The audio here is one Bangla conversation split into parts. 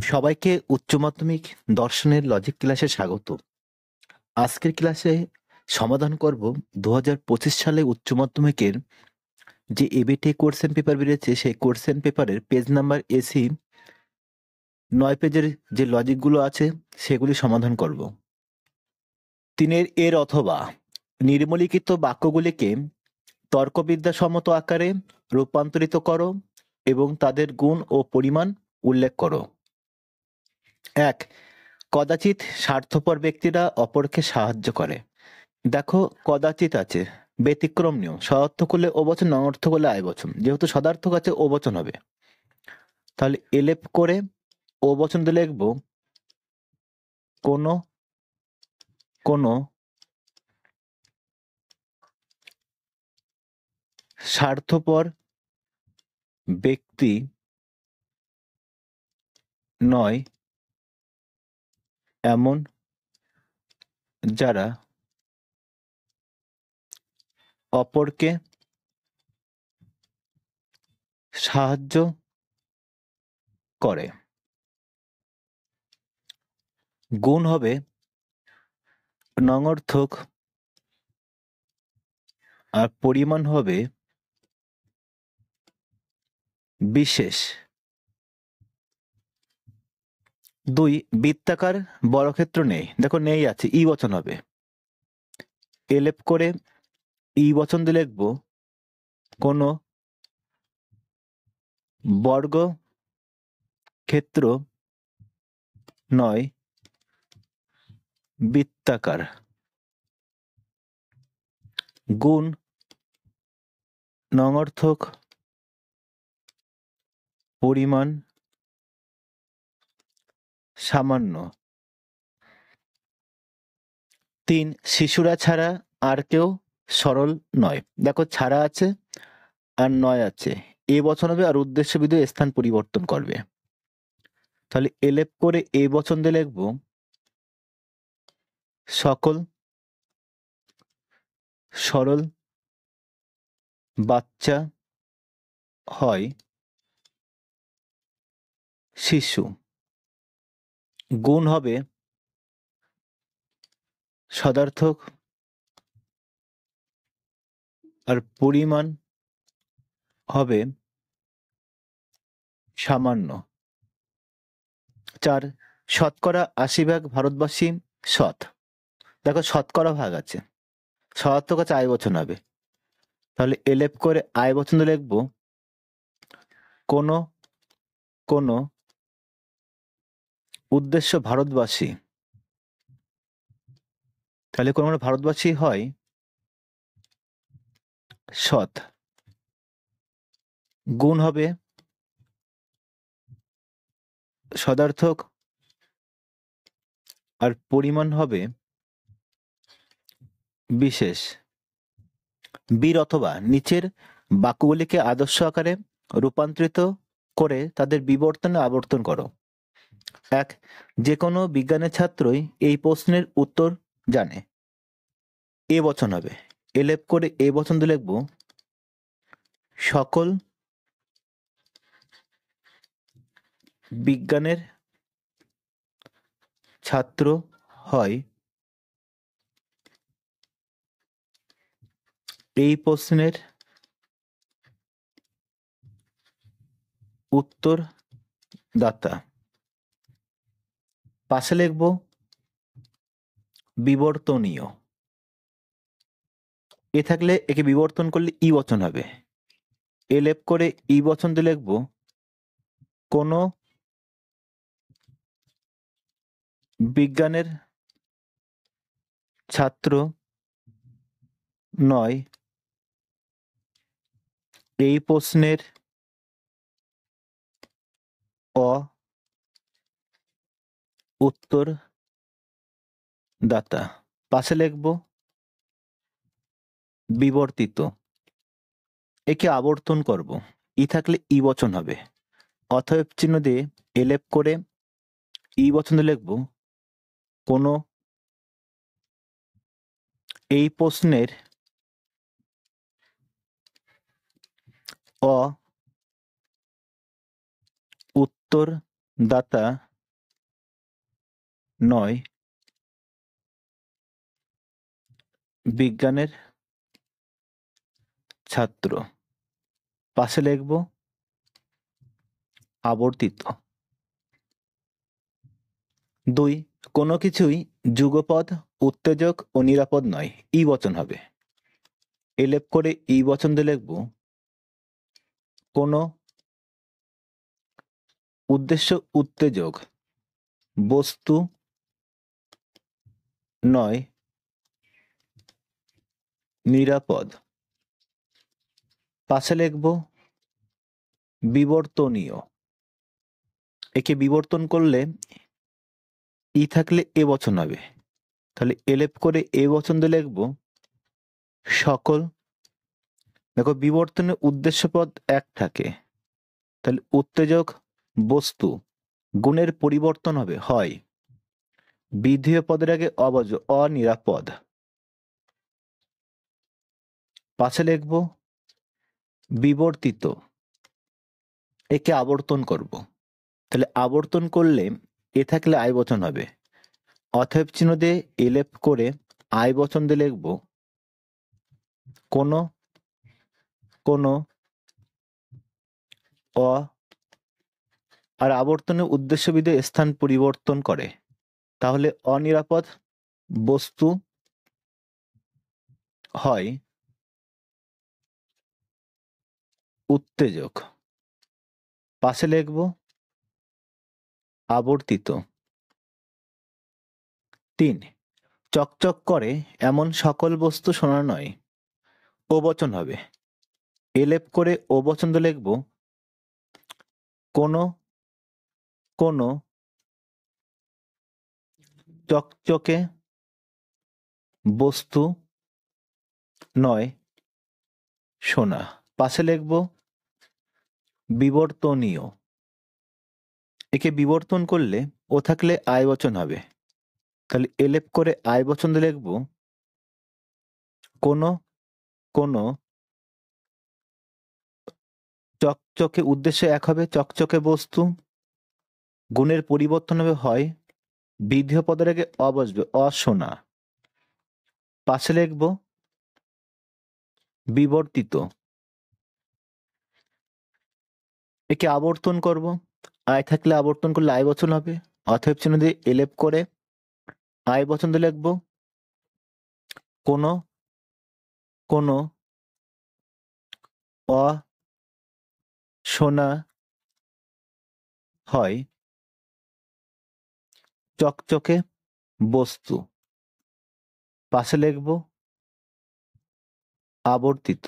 সবাইকে উচ্চ মাধ্যমিক দর্শনের লজিক ক্লাসে স্বাগত। আজকের ক্লাসে সমাধান করব 2025 সালে উচ্চ মাধ্যমিকের যে এবিটি কোশ্চেন পেপার বেরিয়েছে সেই কোশ্চেন পেপারের পেজ নাম্বার এসি 9 পেজের যে লজিকগুলো আছে সেগুলি সমাধান করব। 3 এর অথবা নির্মলিখিত বাক্যগুলিকে তর্কবিদ্যাসম্মত আকারে রূপান্তরিত করো এবং তাদের গুণ ও পরিমাণ উল্লেখ করো। 1. কদাচিৎ স্বার্থপর ব্যক্তিরা অপরকে সাহায্য করে। দেখো, কদাচিৎ আছে, ব্যতিক্রম নিয়ম, সদার্থক হলে ও বচন, অনর্থক হলে আয় বচন। যেহেতু সদার্থক আছে ও বচন হবে, তাহলে এলেপ করে ও বচন দিয়ে লিখবো কোনো কোনো স্বার্থপর ব্যক্তি নয় এমন যারা অপরকে সাহায্য করে। গুণ হবে নঙর্থক আর পরিমাণ হবে বিশেষ। 2. বৃত্তাকার বর্গক্ষেত্র নেই। দেখো, নেই আছে, ই বচন হবে। এলেপ করে ই বচন দিয়ে লিখবো কোনো বর্গ ক্ষেত্র নয় বৃত্তাকার। গুণ নঙর্থক পরিমাণ সামান্য। 3. শিশুরা ছাড়া আর কেউ সরল নয়। দেখো, ছাড়া আছে আর নয় আছে, এ বচন হবে আর উদ্দেশ্য বিধেয় স্থান পরিবর্তন করবে। তাহলে এলেপ করে এ বচন দিয়ে লিখবো সকল সরল বাচ্চা হয় শিশু। গুণ হবে সদার্থক আর পরিমাণ হবে সামান্য। 4. শতকরা 80% ভারতবাসী সৎ। দেখো, শতকরা ভাগ আছে, সদার্থক আছে, আয় বচন হবে। তাহলে এলেপ করে আয় বচন দিয়ে লিখবো কোনো কোনো উদ্দেশ্য ভারতবাসী। তাহলে কোনো ভারতবাসী হয় সৎ। গুণ হবে সদার্থক আর পরিমাণ হবে বিশেষ। বীর অথবা নিচের বাক্যগুলিকে আদর্শ আকারে রূপান্তরিত করে তাদের বিবর্তনে আবর্তন করো। 1. যে কোনো বিজ্ঞানের ছাত্রই এই প্রশ্নের উত্তর জানে। এ বচন হবে। এলেপ করে এ বচন দিয়ে লিখবো সকল বিজ্ঞানের ছাত্র হয় এই প্রশ্নের উত্তর দাতা। পাশে লিখবো বিবর্তনীয়। এ থাকলে একে বিবর্তন করলে ই বচন হবে। এলেপ করে ই বচন দিয়ে লিখবো কোনো বিজ্ঞানের ছাত্র নয় এই প্রশ্নের উত্তর দাতা। পাশে লিখবো বিবর্তিত। একে আবর্তন করব। ই থাকলে ই বচন হবে। অতএব চিহ্ন দিয়ে এলেপ করে ই বচন দিয়ে লিখবো কোনো এই প্রশ্নের উত্তর দাতা নয় বিজ্ঞানের ছাত্র। পাশে লিখব আবর্তিত। 2 কোনো কিছুই যুগপদ, উত্তেজক ও নিরাপদ নয়, ই বচন হবে। এলেপ করে ই বচন দিয়ে লিখব কোনো উদ্দেশ্য উত্তেজক বস্তু নয় নিরাপদ। পাশে লিখব বিবর্তনীয়। একে বিবর্তন করলে ই থাকলে এ বচন হবে, তাহলে এলেপ করে এ বচন দিয়ে লিখব সকল। দেখো বিবর্তনের উদ্দেশ্য পদ এক থাকে, তাহলে উত্তেজক বস্তু গুণের পরিবর্তন হবে হয় বিধেয় পদের আগে অবজ অনিরাপদ। পাশে লিখব বিবর্তিত। একে আবর্তন করব, তাহলে আবর্তন করলে এ থাকলে আই বচন হবে, অতএব চিহ্ন দিয়ে এলেপ করে আই বচন দিয়ে লিখব কোনো কোনো অ। আর আবর্তনের উদ্দেশ্য বিধে স্থান পরিবর্তন করে, তাহলে অনিরাপদ বস্তু হয় উত্তেজক। পাশে লিখব আবর্তিত। 3 চকচক করে এমন সকল বস্তু সোনা নয়, ও বচন হবে। এলেপ করে ও বচন দিয়ে লিখব কোনো কোনো চকচকে বস্তু নয় সোনা। পাশে লিখব বিবর্তনীয়। একে বিবর্তন করলে ও থাকলে আই বচন হবে, তাহলে এলেপ করে আই বচন দিয়ে লিখব কোনো কোনো চকচকে উদ্দেশ্য এক হবে চকচকে বস্তু গুণের পরিবর্তন হবে হয় বিধেয় পদের আগে অ বসবে অসোনা। পাশে লিখব বিবর্তিত। একে আবর্তন করব, আয় থাকলে আবর্তন করলে আই বচন হবে, অতএব চিহ্ন দিয়ে এলেপ করে আই বচন দিয়ে লিখব কোনো কোনো অসোনা হয় চকচকে বস্তু। পাশে লিখব আবর্তিত।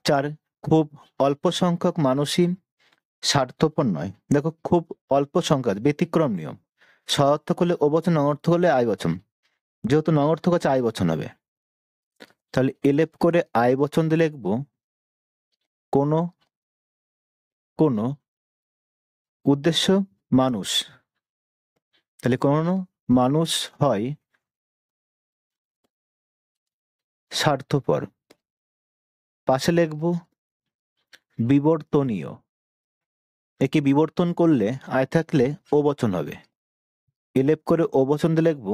4 খুব অল্প সংখ্যক মানুষই স্বার্থপর নয়। দেখো খুব অল্প সংখ্যক ব্যতিক্রম নিয়ম, সঅর্থক হলে ও বচন, অনর্থক হলে আই বচন, যেহেতু নঅর্থক আছে আই বচন হবে, তাহলে এলেপ করে আই বচন দিয়ে লিখব কোনো কোনো উদ্দেশ্য মানুষ, তাহলে কোনো মানুষ হয় স্বার্থপর। পাশে লিখব বিবর্তনীয়। একে বিবর্তন করলে আয় থাকলে ও বচন হবে, এলেপ করে ও বচন দিয়ে লিখব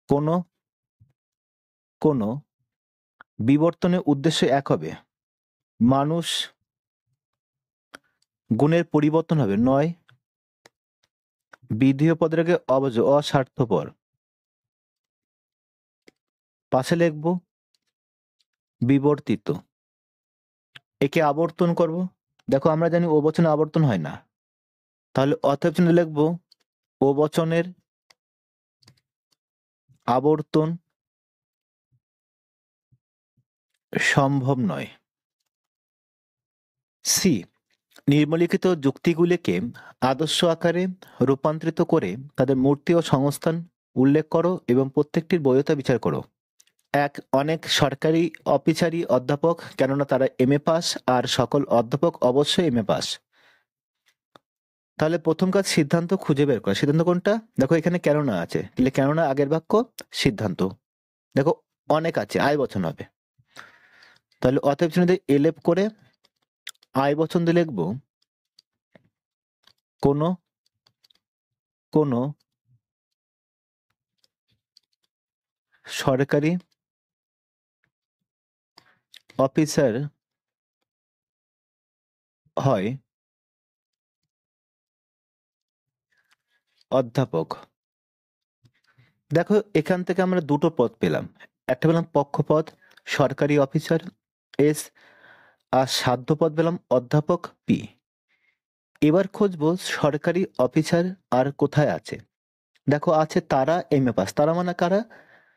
কোনো কোনো বিবর্তনের উদ্দেশ্য এক হবে মানুষ গুণের পরিবর্তন হবে নয় বিধেয় পদের আগে অবজ অস্বার্থপর। পাশে লিখব বিবর্তিত। একে আবর্তন করব, দেখো আমরা জানি ও বচনে আবর্তন হয় না, তাহলে অতএব চিহ্ন লিখব ও বচনের আবর্তন সম্ভব নয়। সি নিম্নলিখিত যুক্তিগুলিকে আদর্শ আকারে রূপান্তরিত করে তাদের মূর্তি ও সংস্থান উল্লেখ করো এবং প্রত্যেকটির বৈধতা বিচার করো। 1 অনেক সরকারি অফিসারি অধ্যাপক, কেননা তারা এমএ পাস, আর সকল অধ্যাপক অবশ্যই এমএ পাস। তাহলে প্রথম কাজ সিদ্ধান্ত খুঁজে বের করা। সিদ্ধান্ত কোনটা? দেখো এখানে কেননা আছে, তাহলে কেননা আগের বাক্য সিদ্ধান্ত। দেখো অনেক আছে আই বচন হবে, তাহলে অতএব চিহ্ন দিয়ে এলেপ করে আই বচন দিয়ে লিখব কোনো কোনো সরকারি অফিসার হয় অধ্যাপক। দেখো এখান থেকে আমরা দুটো পদ পেলাম, একটা পেলাম পক্ষপদ সরকারি অফিসার এস, আর সাধ্য পদ পেলাম অধ্যাপক পি। এবার খুঁজবো সরকারি অফিসার আর কোথায় আছে। দেখো আছে তারা এম এ পাস, তারা মানে কারা?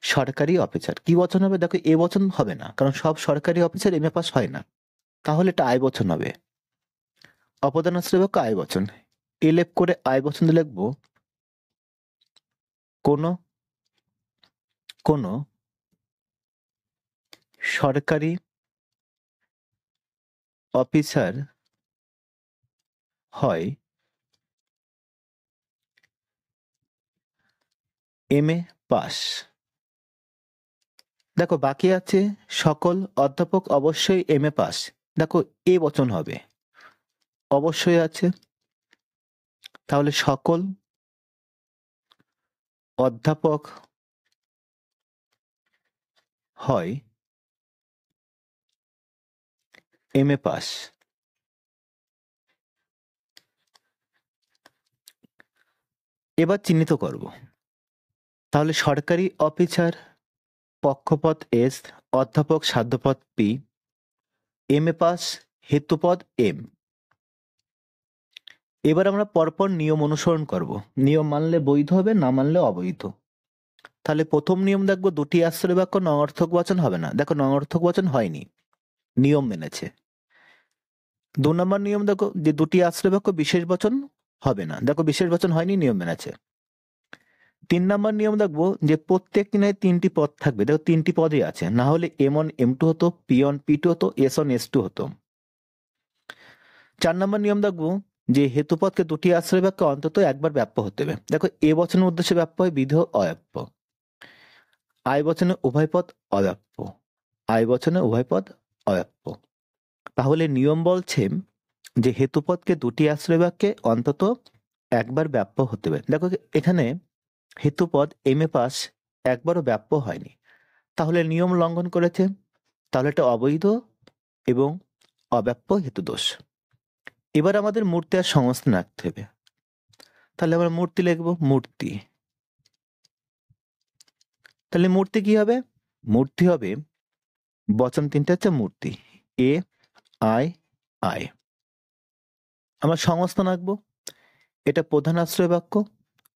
সরকারি অফিসার। কি বচন হবে? দেখো এ বচন হবে না, কারণ সব সরকারি অফিসার এম এ পাস হয় না, তাহলে এটা আয় বচন হবে। অপদানাশ্রয় বাক্য আয় বচন, এলেপ করে আয় বচন দিয়ে লিখবো কোনো কোনো সরকারি অফিসার হয় এম এ পাস। দেখো বাকি আছে সকল অধ্যাপক অবশ্যই এম এ পাস। দেখো এ বচন হবে, অবশ্যই আছে, তাহলে সকল অধ্যাপক হয় এম এ পাস। এবার চিহ্নিত করব, তাহলে সরকারি অফিসার পক্ষপদ এস, অধ্যাপক সাধ্যপদ পি, এম এ পাস হেতুপদ এম। এবার আমরা পরপর নিয়ম অনুসরণ করব, নিয়ম মানলে বৈধ হবে, না মানলে অবৈধ। তাহলে প্রথম নিয়ম দেখবো দুটি আশ্রয় বাক্য নঅর্থক বচন হবে না। দেখো নঅর্থক বচন হয়নি, নিয়ম মেনেছে। 2 নম্বর নিয়ম দেখো যে দুটি আশ্রয় বাক্য বিশেষ বচন হবে না। দেখো বিশেষ বচন হয়নি, নিয়ম মেনেছে। 3 নম্বর নিয়ম দেখবো যে প্রত্যেকটি নয় 3টি পদ থাকবে। দেখো 3টি পদই আছে, না হলে M1 M2 হতো, P1 P2 হতো, S1 S2 হতো। 4 নম্বর নিয়ম দেখবো যে হেতুপদকে দুটি আশ্রয় বাক্যে অন্তত একবার ব্যাপ্য হতে হবে। দেখো এ বচনের উদ্দেশ্যে ব্যাপ্য হয়, বিধেয় অব্যাপ্য। আয় বচনে উভয় পদ অব্যাপ্য, আয় বচনে উভয় পদ অব্যাপ্য। তাহলে নিয়ম বলছে যে হেতুপদকে দুটি আশ্রয় বাক্যে অন্তত একবার ব্যাপ্য হতে হবে। দেখো এখানে হেতুপদ এম এ পাস একবারও ব্যাপ্য হয়নি, তাহলে নিয়ম লঙ্ঘন করেছে, তাহলে এটা অবৈধ এবং অব্যাপ্য হেতুদোষ। এবার আমাদের মূর্তি আর সংস্থান রাখতে হবে, তাহলে আমরা মূর্তি লিখবো মূর্তি। তাহলে মূর্তি কি হবে? মূর্তি হবে বচন তিনটে হচ্ছে মূর্তি, এ আই আয়। আমরা সংস্থান আঁকবো, এটা প্রধান আশ্রয় বাক্য,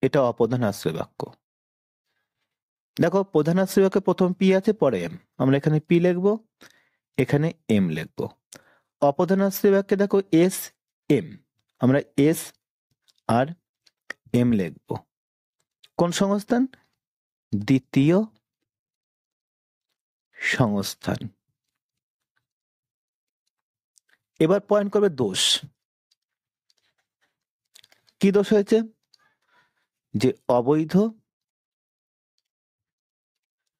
এটা অপ্রধান আশ্রয় বাক্য। দেখো প্রধান আশ্রয় বাক্যে প্রথম পি আছে, পরে এম, আমরা এখানে পি লিখবো, এখানে এম লিখবো। অপ্রধান আশ্রয় বাক্যে দেখো এস এম, আমরা এস আর এম লিখবো। কোন সংস্থান? দ্বিতীয় সংস্থান। এবার পয়েন্ট করবে দোষ। কি দোষ হয়েছে? যে অবৈধ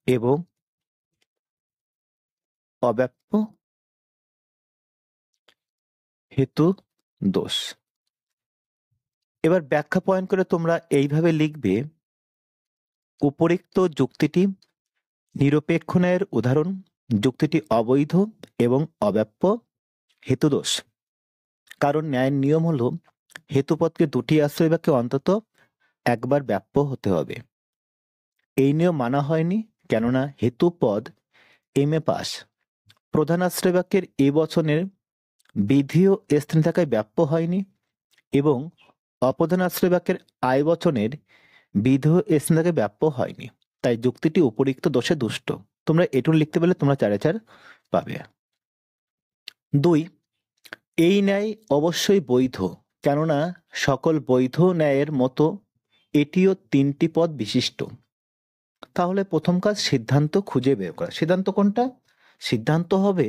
এবং অব্যাপ্য হেতু দোষ। এবার ব্যাখ্যা পয়েন্ট করে তোমরা এইভাবে লিখবে, উপরিক্ত যুক্তিটি নিরপেক্ষ ন্যায়ের উদাহরণ, যুক্তিটি অবৈধ এবং অব্যাপ্য হেতুদোষ। কারণ ন্যায়ের নিয়ম হলো হেতুপদকে দুটি আশ্রয় বাক্যে অন্তত একবার ব্যাপ্য হতে হবে। এই নিয়ম মানা হয়নি, কেননা হেতুপদ এম এ পাস প্রধান আশ্রয় বাক্যের এ বচনের বিধিও স্থানে থাকায় ব্যাপ্য হয়নি, এবং অপ্রধান আশ্রয় বাক্যের আয় বচনের বিধেয় স্থানে থাকায় ব্যাপ্য হয়নি। তাই যুক্তিটি উপরিক্ত দোষে দুষ্ট। তোমরা এটুকু লিখতে পারলে তোমরা 4/4 পাবে। 2, এই ন্যায় অবশ্যই বৈধ, কেননা সকল বৈধ ন্যায়ের মতো এটিও 3টি পদ বিশিষ্ট। তাহলে প্রথম কাজ সিদ্ধান্ত খুঁজে বের করা। সিদ্ধান্ত কোনটা? সিদ্ধান্ত হবে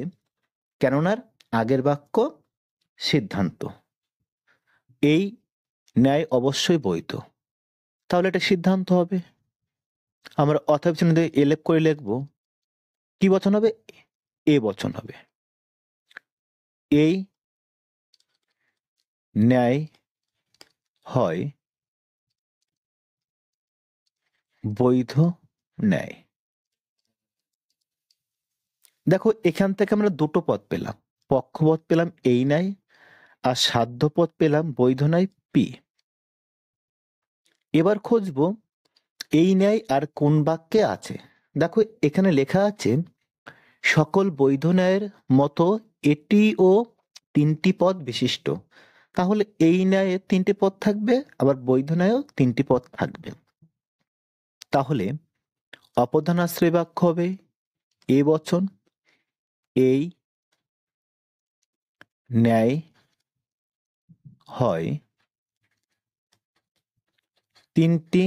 কেননার আগের বাক্য সিদ্ধান্ত। এই ন্যায় অবশ্যই বৈধ, তাহলে এটা সিদ্ধান্ত হবে। আমরা অথবা চিহ্ন দিয়ে এলেপ করে লিখবো, কি বচন হবে? এ বচন হবে। এই ন্যায় হয় বৈধ ন্যায়। দেখো এখান থেকে আমরা দুটো পদ পেলাম, পক্ষপদ পেলাম এই ন্যায় আর সাধ্যপদ পেলাম বৈধ ন্যায় পি। এবার খুঁজবো এই ন্যায় আর কোন বাক্যে আছে। দেখো এখানে লেখা আছে সকল বৈধ ন্যায়ের মতো এটিও তিনটি পদ বিশিষ্ট। তাহলে এই ন্যায়ে তিনটি পদ থাকবে, আবার বৈধ ন্যায়েও তিনটি পদ থাকবে। তাহলে অপধানাশ্রয় বাক্য হবে এ বচন, এই ন্যায় হয় তিনটি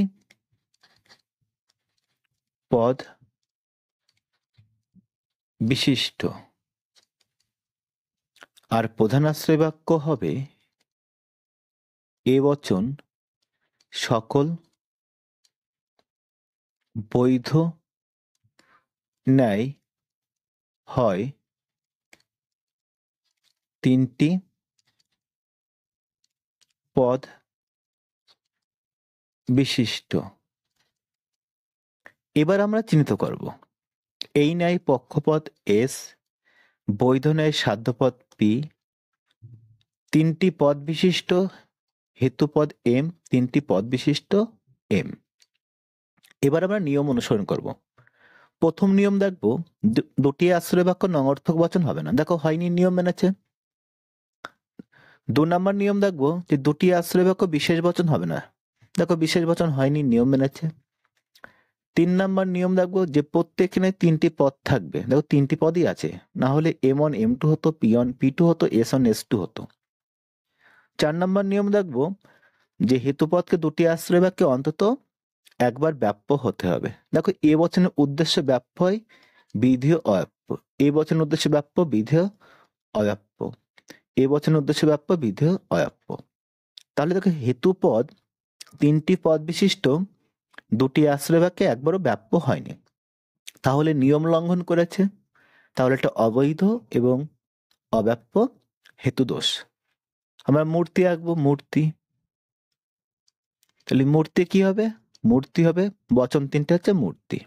পদ বিশিষ্ট। আর প্রধানাশ্রয় বাক্য হবে এ বচন সকল বৈধ ন্যায় হয় তিনটি পদ বিশিষ্ট। এবার আমরা চিহ্নিত করব এই ন্যায় পক্ষপদ এস, বৈধ ন্যায় সাধ্যপদ পি, তিনটি পদ বিশিষ্ট হেতুপদ এম, তিনটি পদ বিশিষ্ট এম। এবার আমরা নিয়ম অনুসরণ করব। প্রথম নিয়ম দেখবো দুটি আশ্রয় বাক্য নঙর্থক বচন হবে না। দেখো হয়নি, নিয়ম মেনেছে। 2 নম্বর নিয়ম দেখবো যে দুটি আশ্রয় বাক্য বিশেষ বচন হবে না। দেখো বিশেষ বচন হয়নি, নিয়ম মেনেছে। 3 নম্বর নিয়ম দেখবো যে প্রত্যেকখানে তিনটি পদ থাকবে। দেখো তিনটি পদই আছে, না হলে M1 M2 হতো, P1 P2 হতো, S1 S2 হতো। 4 নম্বর নিয়ম দেখবো যে হেতুপদকে দুটি আশ্রয় বাক্যে অন্তত একবার ব্যাপ্য হতে হবে। দেখো এ বচনের উদ্দেশ্য ব্যাপ্য হয়, বিধেয় অব্যাপ্য। এ বচনের উদ্দেশ্য ব্যাপ্য, বিধেয় অব্যাপ্য। এ বচনের উদ্দেশ্য ব্যাপ্য, বিধেয় অব্যাপ্য। তাহলে দেখো হেতুপদ তিনটি পদ বিশিষ্ট দুটি আশ্রয় বাক্যে একবারও ব্যাপ্য হয়নি, তাহলে নিয়ম লঙ্ঘন করেছে। তাহলে এটা অবৈধ এবং অব্যাপ্য হেতু দোষ। আমরা মূর্তি আঁকবো, মূর্তি। তাহলে মূর্তি কি হবে? মূর্তি হবে, বচন তিনটে হচ্ছে মূর্তি।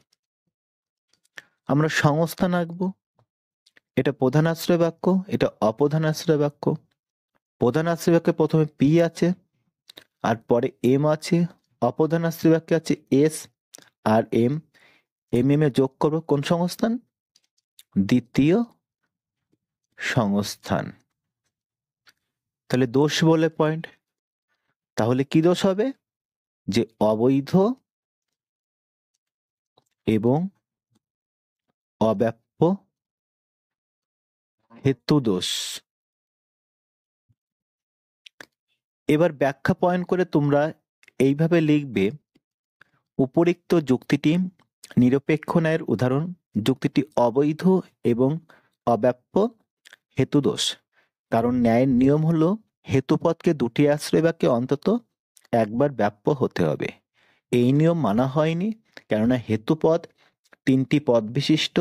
আমরা সংস্থান আঁকবো, এটা প্রধান আশ্রয় বাক্য, এটা অপ্রধান আশ্রয় বাক্য। প্রধান আশ্রয় বাক্যে প্রথমে পি আছে আর পরে এম আছে, অপ্রধান আশ্রয় বাক্যে আছে S R M. M A যোগ করবো কোন সংস্থান? দ্বিতীয় সংস্থান। তাহলে দোষ বলে পয়েন্ট। তাহলে কি দোষ হবে? যে অবৈধ এবং অব্যাপ্য হেতু দোষ। এবার ব্যাখ্যা পয়েন্ট করে তোমরা এইভাবে লিখবে, উপরিক্ত যুক্তিটি নিরপেক্ষ ন্যায়ের উদাহরণ। যুক্তিটি অবৈধ এবং অব্যাপ্য হেতু দোষ, কারণ ন্যায়ের নিয়ম হলো হেতুপদকে দুটি আশ্রয় বাক্যে অন্তত একবার ব্যাপ্য হতে হবে। এই নিয়ম মানা হয়নি, কেননা হেতুপদ তিনটি পদ বিশিষ্ট,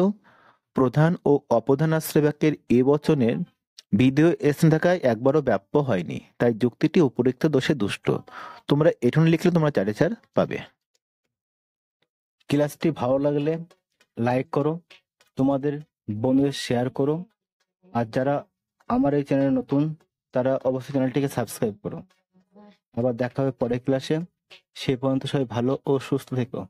প্রধান ও অপ্রধান আশ্রয় বাক্যের এ বচনের বিধেয় এস থাকায় একবারও ব্যাপ্য হয়নি, তাই যুক্তিটি উপরিক্ত দোষে দুষ্ট। তোমরা এখানে লিখলে তোমরা 4/4 পাবে। ক্লাসটি ভালো লাগলে লাইক করো, তোমাদের বন্ধুদের শেয়ার করো, আর যারা আমার এই চ্যানেলে নতুন তারা অবশ্যই চ্যানেলটিকে সাবস্ক্রাইব করো। আবার দেখা হবে পরের ক্লাসে। সে পর্যন্ত সবাই ভালো ও সুস্থ থেকো।